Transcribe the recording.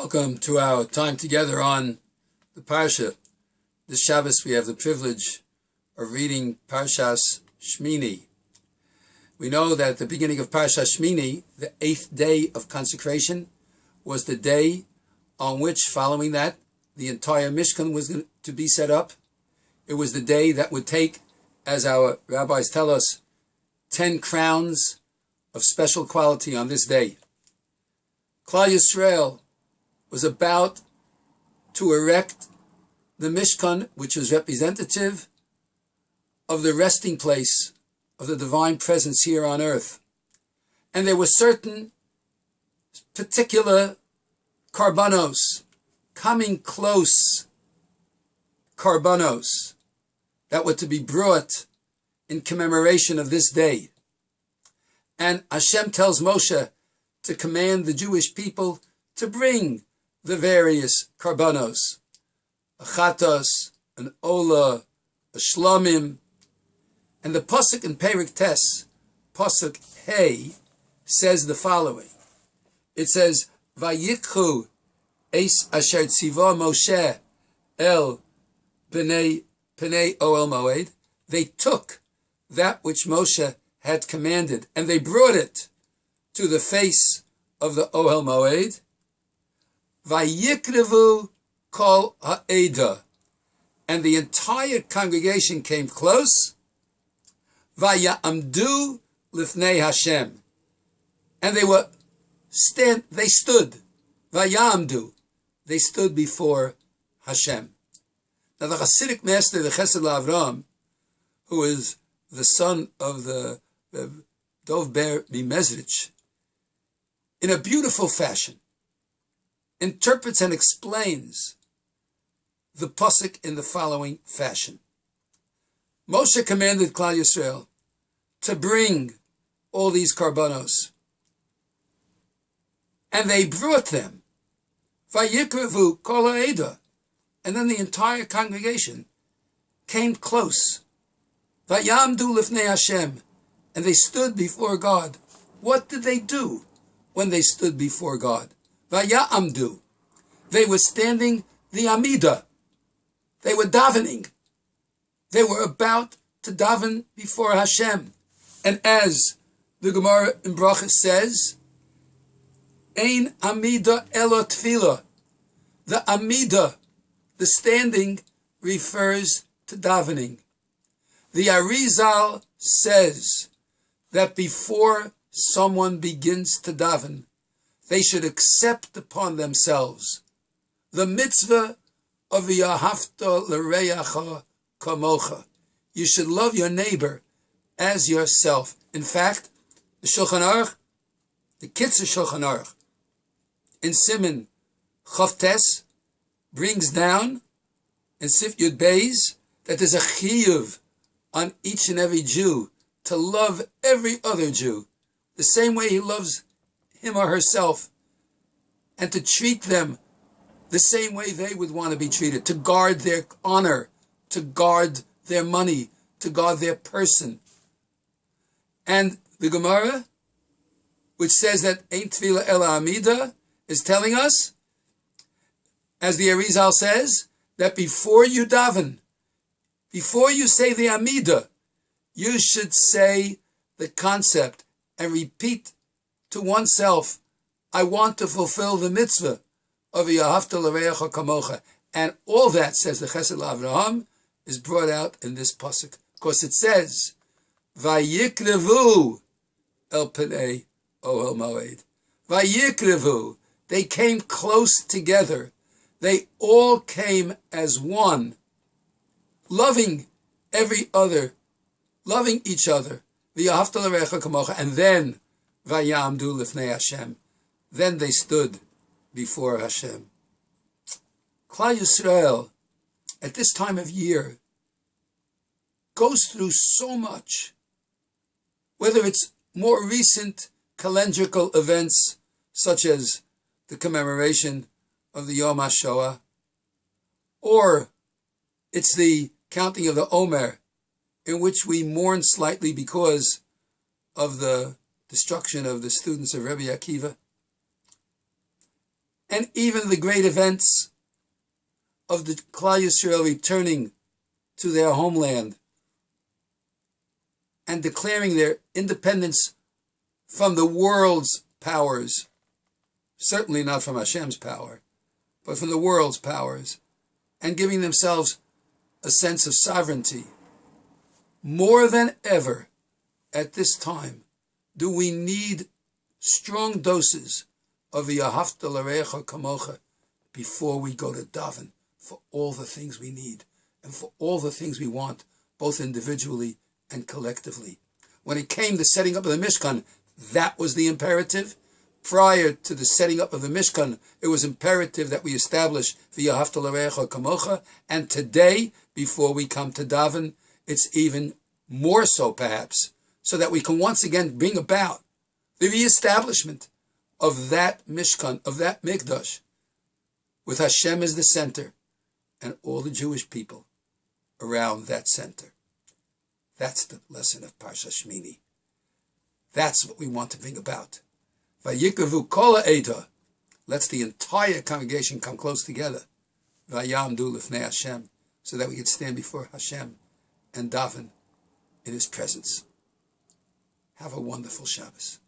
Welcome to our time together on the Parsha. This Shabbos we have the privilege of reading Parshas Shmini. We know that at the beginning of Parshas Shmini, the 8th day of consecration, was the day on which, following that, the entire Mishkan was going to be set up. It was the day that would take, as our rabbis tell us, 10 crowns of special quality on this day. Klal Yisrael was about to erect the Mishkan, which was representative of the resting place of the divine presence here on earth. And there were certain particular karbanos, coming close karbanos, that were to be brought in commemoration of this day. And Hashem tells Moshe to command the Jewish people to bring the various karbanos, a chatos, an olah, a shlamim. And the pasuk in Perik Tes, pasuk Hey, says the following. It says, Vayikhu eis asher tziva Moshe el b'nei Ohel Moed. They took that which Moshe had commanded, and they brought it to the face of the Ohel Moed. Vayikrevu kol ha'eda, and the entire congregation came close. Vayamdu lifnei Hashem, and they stood. Vayamdu, they stood before Hashem. Now the Hasidic master, the Chesed L'Avram, who is the son of the Dov Ber Mimezrich, in a beautiful fashion, interprets and explains the pasuk in the following fashion. Moshe commanded Klal Yisrael to bring all these karbanos, and they brought them. Vayikrevu kol ha'eda, and then the entire congregation came close. Vayamdu lifnei Hashem, and they stood before God. What did they do when they stood before God? Vayamdu, they were standing the Amida. They were davening. They were about to daven before Hashem. And as the Gemara in Brachos says, Ein Amida elo tefillah. The Amida, the standing, refers to davening. The Arizal says that before someone begins to daven, they should accept upon themselves the mitzvah of Yahavta l'reyacha kamocha. You should love your neighbor as yourself. In fact, the Shulchan Aruch, the Kitzur Shulchan Aruch, in Siman Chavtes, brings down in Sif Yud Beis that there's a chiyuv on each and every Jew to love every other Jew the same way he loves him or herself, and to treat them the same way they would want to be treated, to guard their honor, to guard their money, to guard their person. And the Gemara, which says that Ein Tefillah Ela Amida, is telling us, as the Arizal says, that before you daven, before you say the Amida, you should say the concept and repeat to oneself, I want to fulfill the mitzvah of Yahavta l'reyacha kamocha. And all that, says the Chesed L'Avraham, is brought out in this pasuk. Because it says, Vayikrevu el pnei Ohel Moed. Vayikrevu. They came close together. They all came as one, loving every other, loving each other. V'yahavta l'reyacha kamocha. And then, Vayamdu lifnei Hashem. Then they stood before Hashem. Klal Yisrael, at this time of year, goes through so much, whether it's more recent calendrical events, such as the commemoration of the Yom HaShoah, or it's the counting of the Omer, in which we mourn slightly because of the destruction of the students of Rebbe Akiva. and even the great events of the Klal Yisrael returning to their homeland and declaring their independence from the world's powers, certainly not from Hashem's power, but from the world's powers, and giving themselves a sense of sovereignty. More than ever at this time do we need strong doses of the Ahavta L'Recha Kamocha before we go to daven for all the things we need and for all the things we want, both individually and collectively. When it came to setting up of the Mishkan, that was the imperative. Prior to the setting up of the Mishkan, it was imperative that we establish the Ahavta L'Recha Kamocha, and today, before we come to daven, it's even more so perhaps, so that we can once again bring about the reestablishment of that Mishkan, of that Mikdash, with Hashem as the center, and all the Jewish people around that center. That's the lesson of Parshas Shmini. That's what we want to bring about. Vayikavu kol ha'eda. Let's the entire congregation come close together. Vayamdu lifnei Hashem, so that we can stand before Hashem and daven in His presence. Have a wonderful Shabbos.